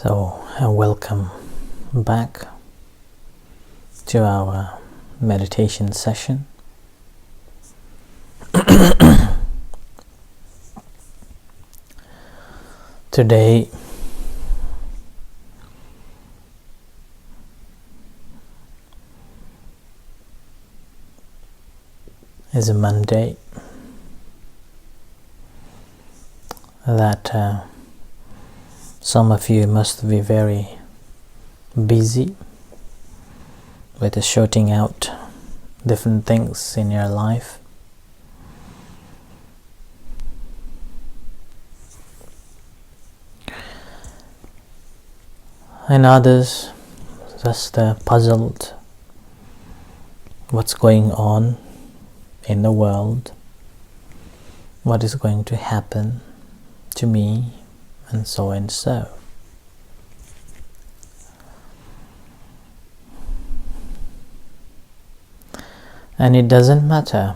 So, welcome back to our meditation session. Today is a Monday that some of you must be very busy with sorting out different things in your life. And others just puzzled what's going on in the world, what is going to happen to me, and so and so. And it doesn't matter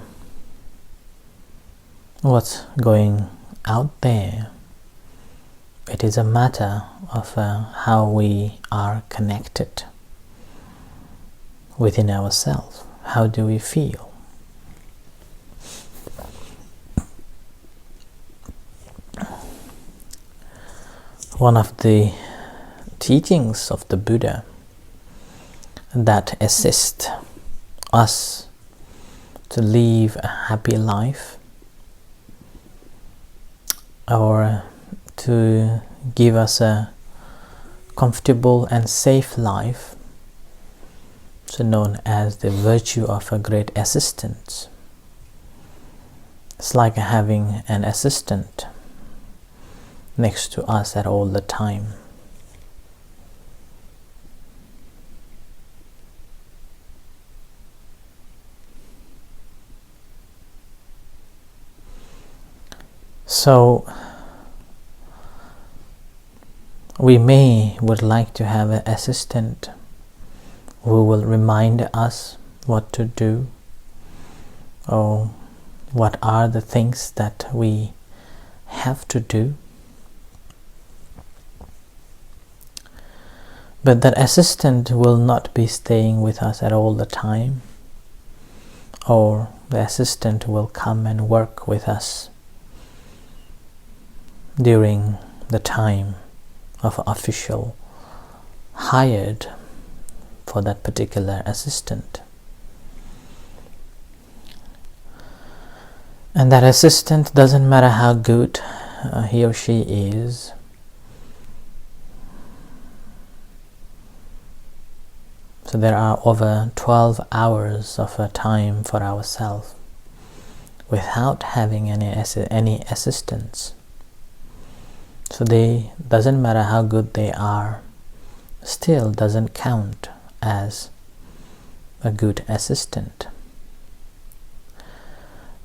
what's going out there. It is a matter of how we are connected within ourselves. How do we feel? One of the teachings of the Buddha that assist us to live a happy life, or to give us a comfortable and safe life, so known as the virtue of a great assistant. It's like having an assistant next to us at all the time. So we would like to have an assistant who will remind us what to do, or what are the things that we have to do. But that assistant will not be staying with us at all the time, or the assistant will come and work with us during the time of official hired for that particular assistant. And that assistant, doesn't matter how good he or she is, so there are over 12 hours of time for ourselves without having any assistance. So doesn't matter how good they are, still doesn't count as a good assistant.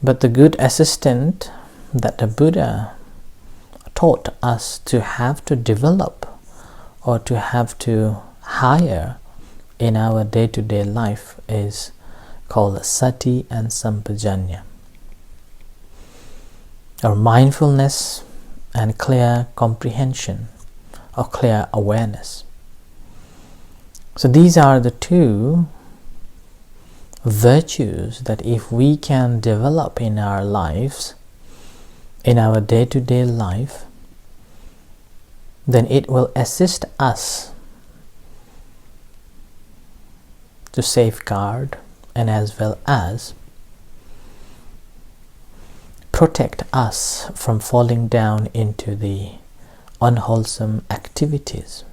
But the good assistant that the Buddha taught us to have to develop, or to have to hire in our day-to-day life, is called sati and sampajanya, or mindfulness and clear comprehension, or clear awareness. So these are the two virtues that if we can develop in our lives, in our day-to-day life, then it will assist us to safeguard, and as well as protect us from falling down into the unwholesome activities.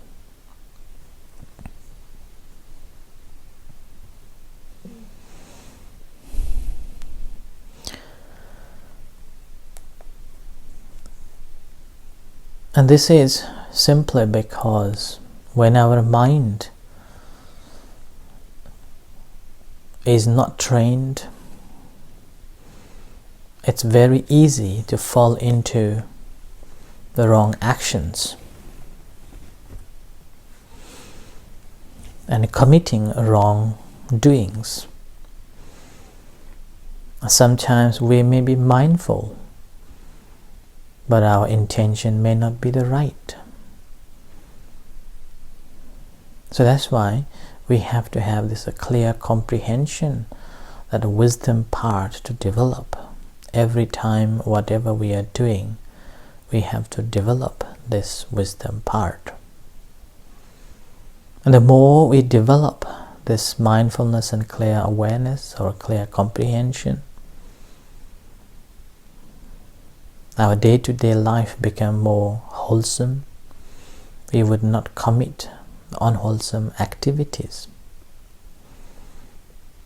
And this is simply because when our mind is not trained, it's very easy to fall into the wrong actions and committing wrong doings. Sometimes we may be mindful, but our intention may not be the right. So that's why we have to have this clear comprehension, that wisdom part to develop. Every time, whatever we are doing, we have to develop this wisdom part. And the more we develop this mindfulness and clear awareness or clear comprehension, our day-to-day life become more wholesome. We would not commit unwholesome activities.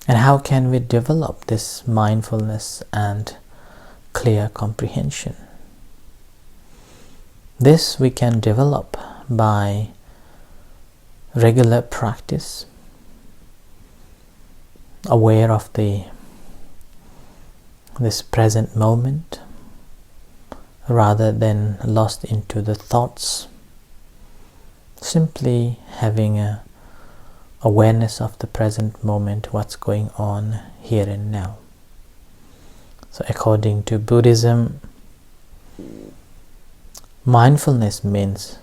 And how can we develop this mindfulness and clear comprehension? This we can develop by regular practice, aware of this present moment, rather than lost into the thoughts. Simply having a awareness of the present moment, what's going on here and now. So according to Buddhism, mindfulness means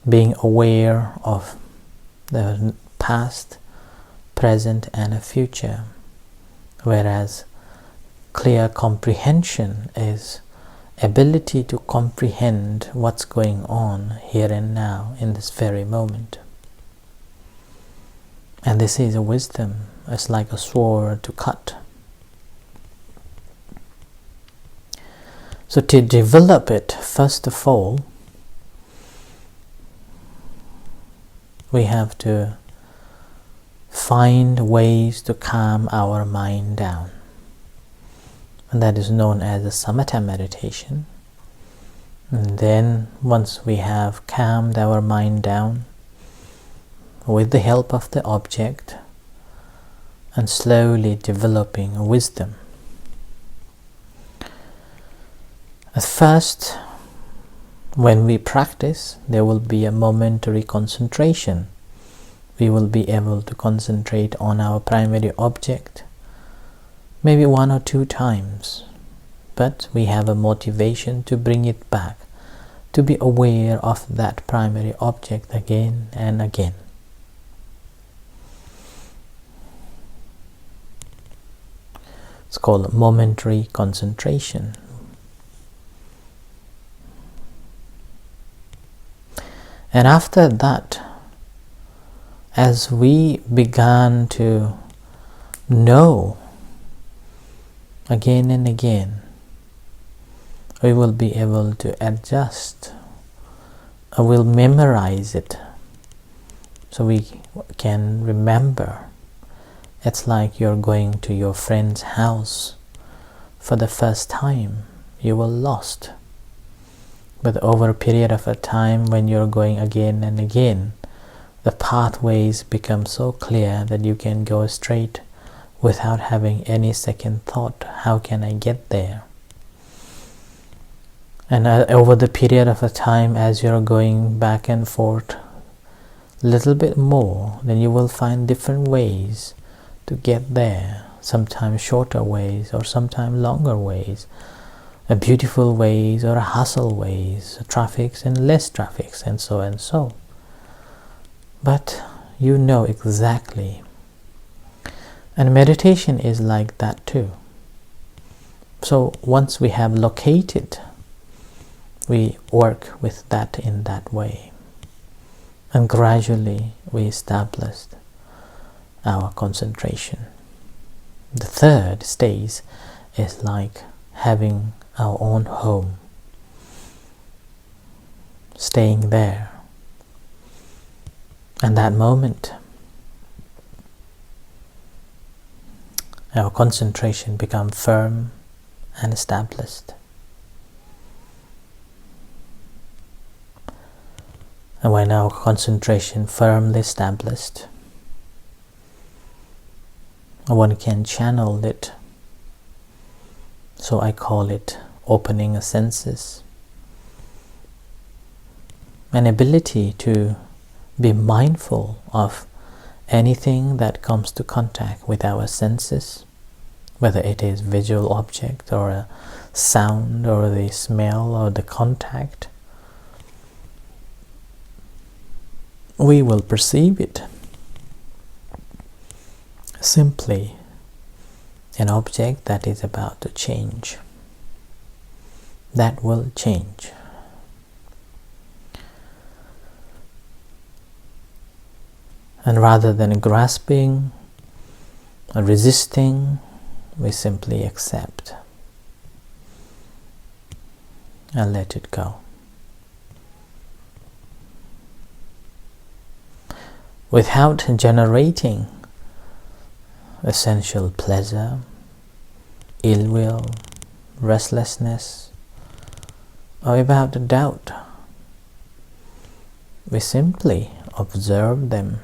being aware of the past, present and a future, whereas clear comprehension is ability to comprehend what's going on here and now in this very moment. And this is a wisdom. It's like a sword to cut. So to develop it, first of all, we have to find ways to calm our mind down. And that is known as a samatha meditation. And then once we have calmed our mind down with the help of the object and slowly developing wisdom. At first, when we practice, there will be a momentary concentration. We will be able to concentrate on our primary object maybe 1 or 2 times, but we have a motivation to bring it back, to be aware of that primary object again and again. It's called momentary concentration. And after that, as we began to know again and again, we will be able to adjust, or will memorize it, so we can remember. It's like you're going to your friend's house for the first time. You were lost, but over a period of a time, when you're going again and again, the pathways become so clear that you can go straight without having any second thought. How can I get there? And over the period of a time, as you're going back and forth a little bit more, then you will find different ways to get there. Sometimes shorter ways, or sometimes longer ways, a beautiful ways or a hustle ways, traffics and less traffics, and so and so. But you know exactly. And meditation is like that too. So once we have located, we work with that in that way. And gradually we established our concentration. The third stage is like having our own home, staying there. And that moment, our concentration becomes firm and established. And when our concentration firmly established, one can channel it. So I call it opening the senses. An ability to be mindful of anything that comes to contact with our senses, whether it is visual object or a sound or the smell or the contact. we will perceive it simply an object that is about to change, that will change. And rather than grasping or resisting, we simply accept and let it go. Without generating essential pleasure, ill will, restlessness, or about doubt, we simply observe them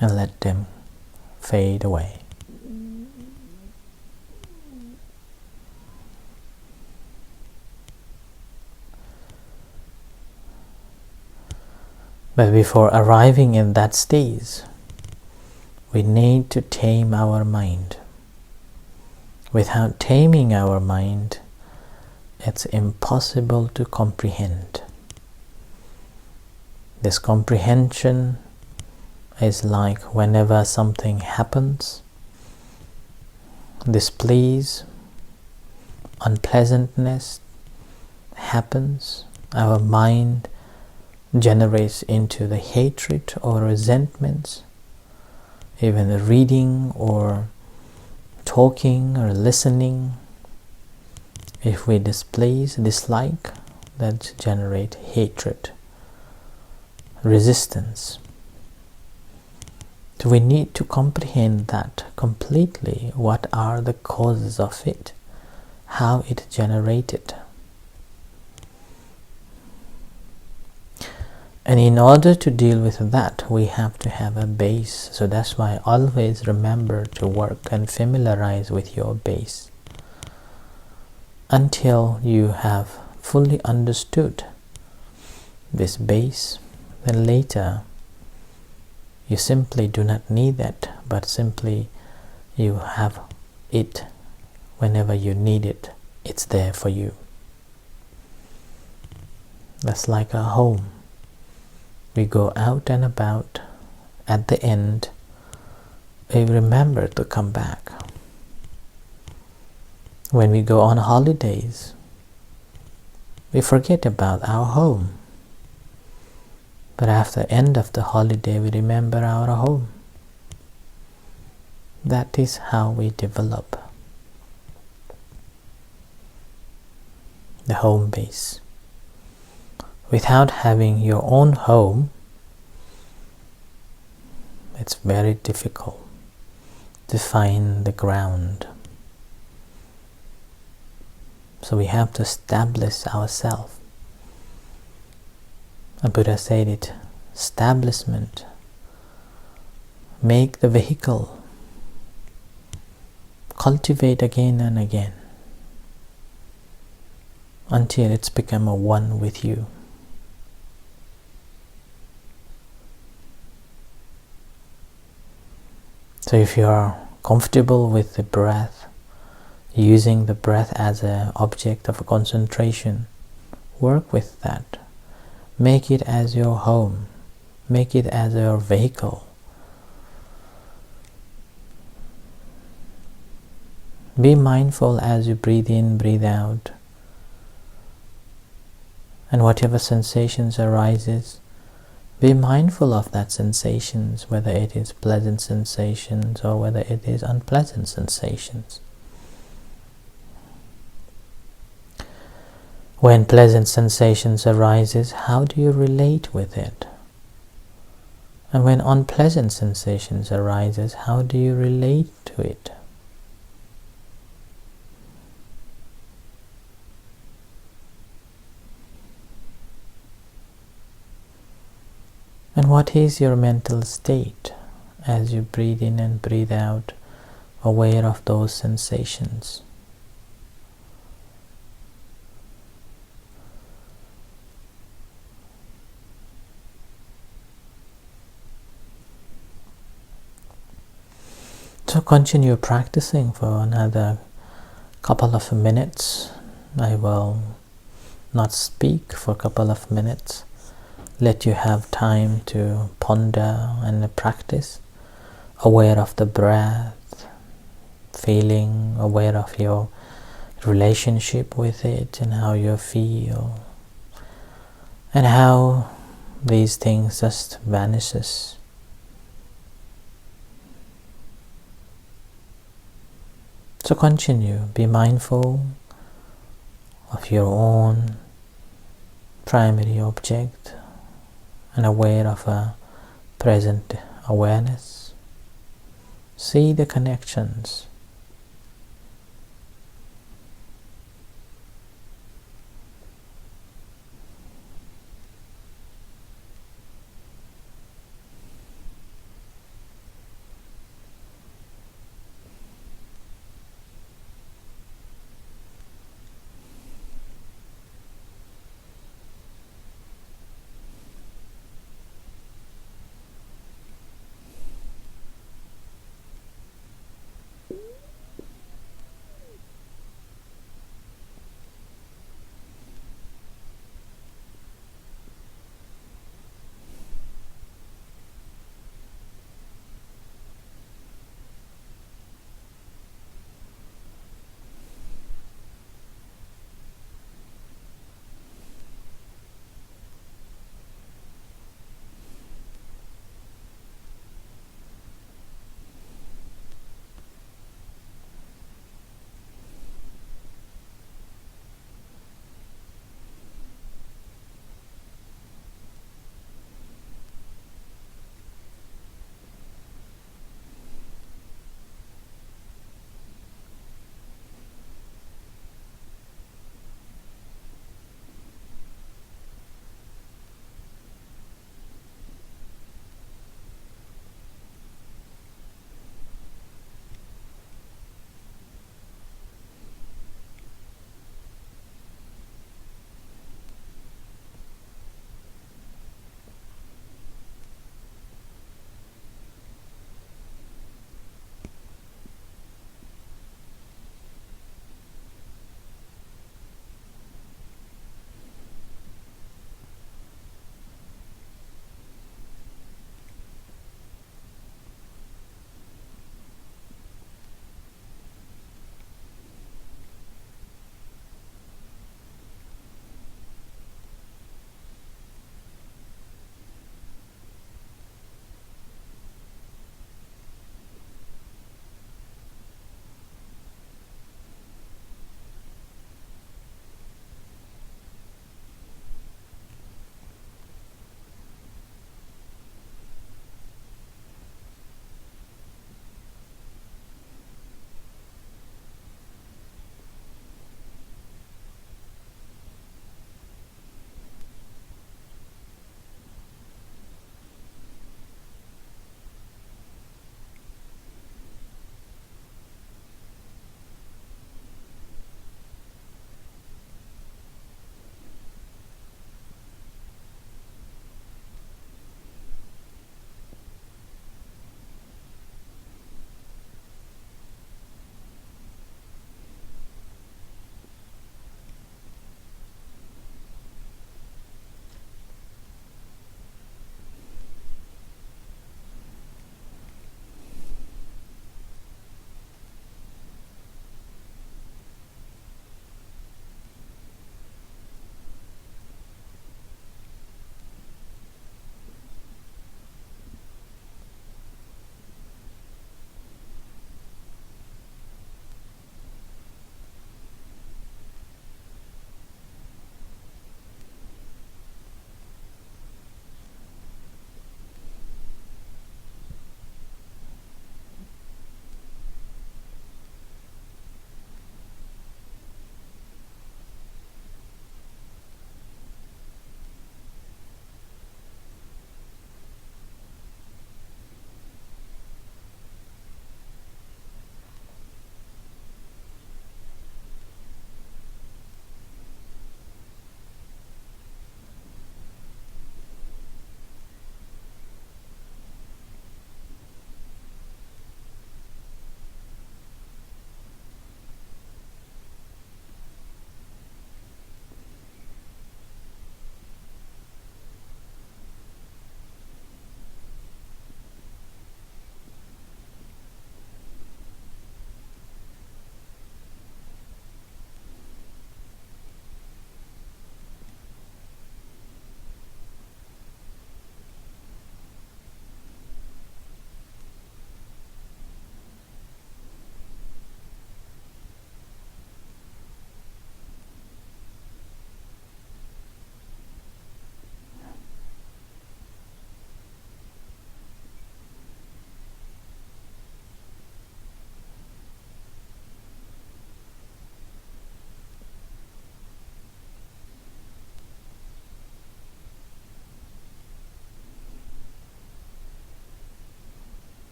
and let them fade away. But before arriving in that stage, we need to tame our mind. Without taming our mind, it's impossible to comprehend. This comprehension is like whenever something happens, displease, unpleasantness happens, our mind generates into the hatred or resentments. Even the reading or talking or listening, if we dislike, that generate hatred, resistance. So we need to comprehend that completely. What are the causes of it? How it generated? And in order to deal with that, we have to have a base. So that's why always remember to work and familiarize with your base until you have fully understood this base. Then later you simply do not need that, but simply you have it whenever you need it. It's there for you. That's like a home. We go out and about. At the end, we remember to come back. When we go on holidays, we forget about our home. But after the end of the holiday, we remember our home. That is how we develop the home base. Without having your own home, it's very difficult to find the ground. So we have to establish ourselves. And Buddha said it, establishment, make the vehicle, cultivate again and again until it's become a one with you. So if you are comfortable with the breath, using the breath as an object of concentration, work with that. Make it as your home. Make it as your vehicle. Be mindful as you breathe in, breathe out. And whatever sensations arises, be mindful of that sensations, whether it is pleasant sensations or whether it is unpleasant sensations. When pleasant sensations arises, how do you relate with it? And when unpleasant sensations arises, how do you relate to it? And what is your mental state as you breathe in and breathe out, aware of those sensations? So continue practicing for another couple of minutes. I will not speak for a couple of minutes. Let you have time to ponder and practice, aware of the breath, feeling aware of your relationship with it and how you feel, and how these things just vanishes. So continue, be mindful of your own primary object and aware of a present awareness. See the connections.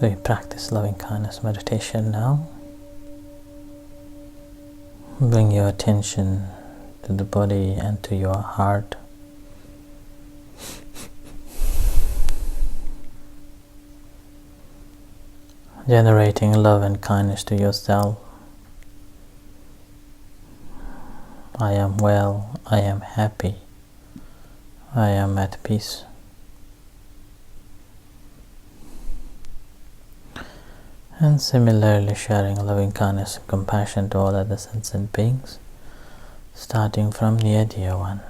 So we practice loving kindness meditation now. Bring your attention to the body and to your heart. Generating love and kindness to yourself. I am well, I am happy, I am at peace. And similarly sharing loving kindness and compassion to all other sentient beings, starting from near dear one,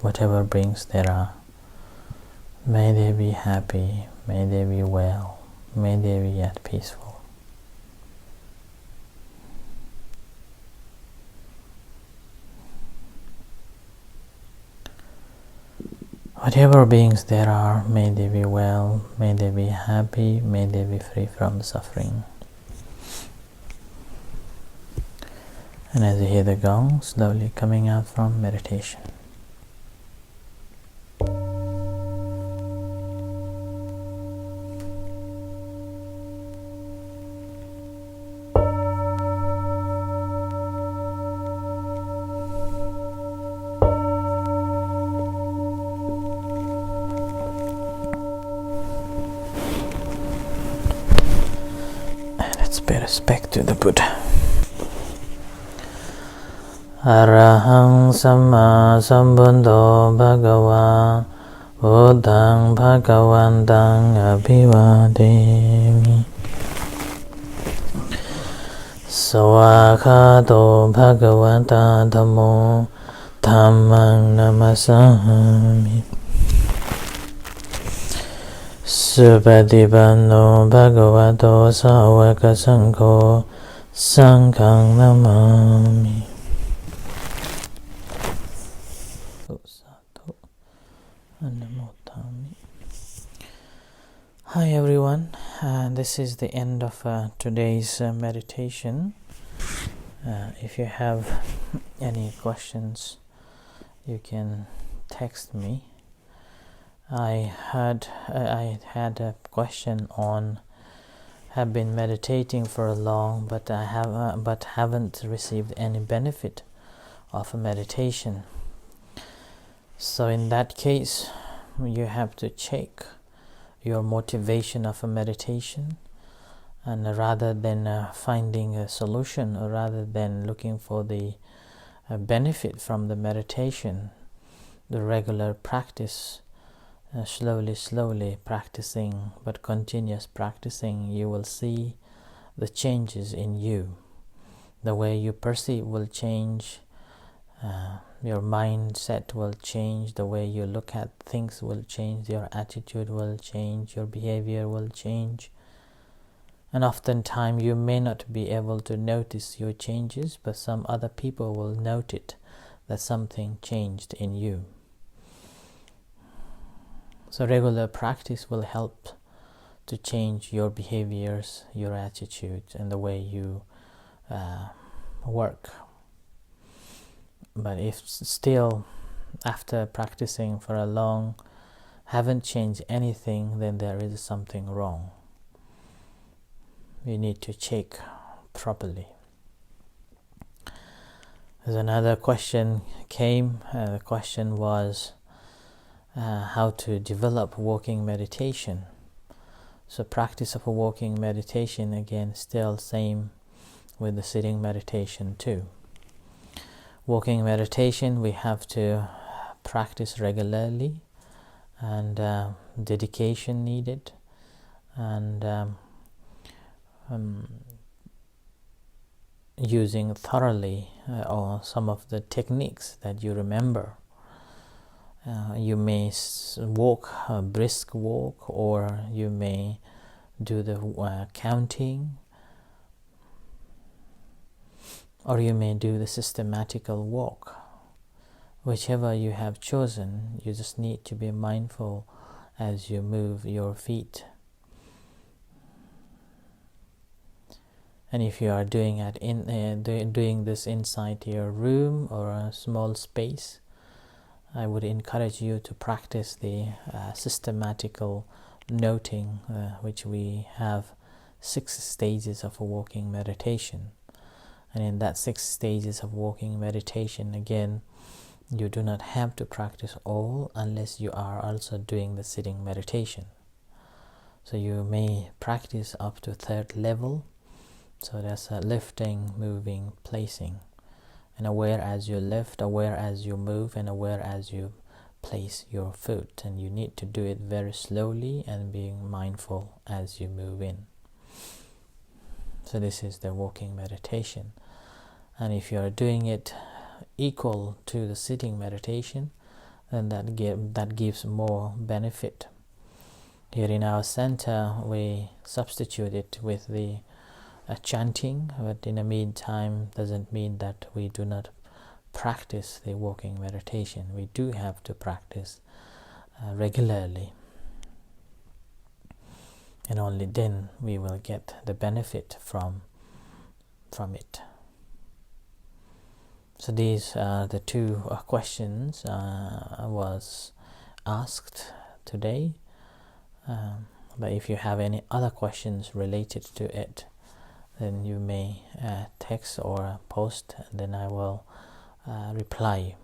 whatever beings there are. May they be happy, may they be well, may they be at peaceful. Whatever beings there are, may they be well, may they be happy, may they be free from suffering. And as you hear the gong slowly coming out from meditation. Pay respect to the Buddha. Arahang Samma Sambuddho Bhagava Buddhaṃ Bhagavantang Abhivademi. Sawakhato Bhagavata Dhammo Dhammang Namasami. Supatipanno Bhagavato Sāvaka Saṅgho Saṅghang Namami. Hi everyone, this is the end of today's meditation. If you have any questions, you can text me. I had a question on have been meditating for long, but haven't received any benefit of a meditation. So in that case, you have to check your motivation of a meditation, and rather than finding a solution, or rather than looking for the benefit from the meditation, the regular practice. Slowly practicing, but continuous practicing, you will see the changes in you. The way you perceive will change, your mindset will change, the way you look at things will change, your attitude will change, your behavior will change. And oftentimes you may not be able to notice your changes, but some other people will note it, that something changed in you. So regular practice will help to change your behaviors, your attitudes, and the way you work. But if still, after practicing for a long, haven't changed anything, then there is something wrong. You need to check properly. As another question came, the question was, how to develop walking meditation. So practice of a walking meditation, again, still same with the sitting meditation too. Walking meditation, we have to practice regularly, and dedication needed, and using thoroughly or some of the techniques that you remember. You may walk a brisk walk, or you may do the counting, or you may do the systematical walk. Whichever you have chosen, you just need to be mindful as you move your feet. And if you are doing this inside your room or a small space, I would encourage you to practice the systematical noting, which we have 6 stages of a walking meditation. And in that 6 stages of walking meditation, again, you do not have to practice all unless you are also doing the sitting meditation. So you may practice up to 3rd level. So that's lifting, moving, placing. And aware as you lift, aware as you move, and aware as you place your foot. And you need to do it very slowly and being mindful as you move in. So this is the walking meditation. And if you are doing it equal to the sitting meditation, then that gives more benefit. Here in our center, we substitute it with the chanting, but in the meantime doesn't mean that we do not practice the walking meditation. We do have to practice regularly, and only then we will get the benefit from it. So these are the 2 questions was asked today. But if you have any other questions related to it, then you may text or post, and then I will reply.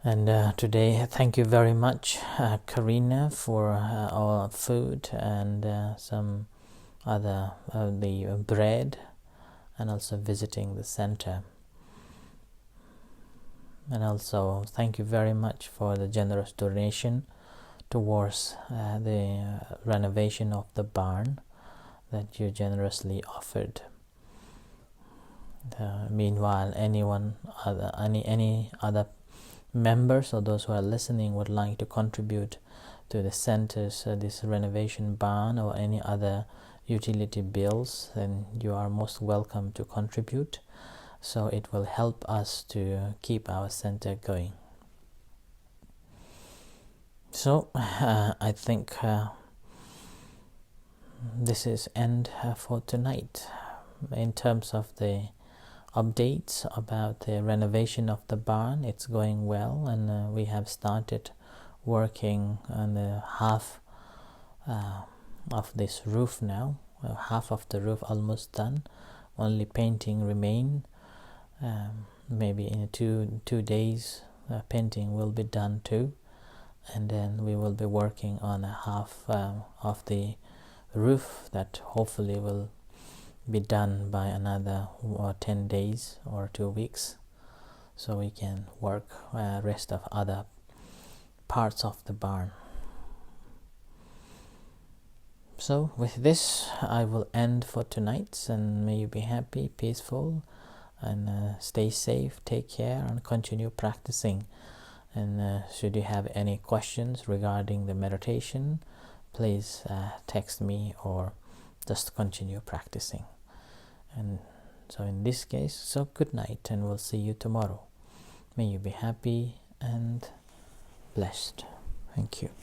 And today, thank you very much, Karina, for our food and some other the bread, and also visiting the center. And also thank you very much for the generous donation towards the renovation of the barn that you generously offered. Meanwhile, any other members or those who are listening would like to contribute to the center's this renovation barn or any other utility bills, then you are most welcome to contribute. So it will help us to keep our center going. So I think this is end for tonight. In terms of the updates about the renovation of the barn, it's going well, and we have started working on the half of this roof now. Half of the roof almost done, only painting remain. Maybe in 2 days painting will be done too, and then we will be working on a half of the roof that hopefully will be done by another 10 days or 2 weeks, so we can work rest of other parts of the barn. So with this I will end for tonight, and may you be happy, peaceful, and stay safe, take care, and continue practicing. And should you have any questions regarding the meditation, please text me or just continue practicing. And so in this case, so good night, and we'll see you tomorrow. May you be happy and blessed. Thank you.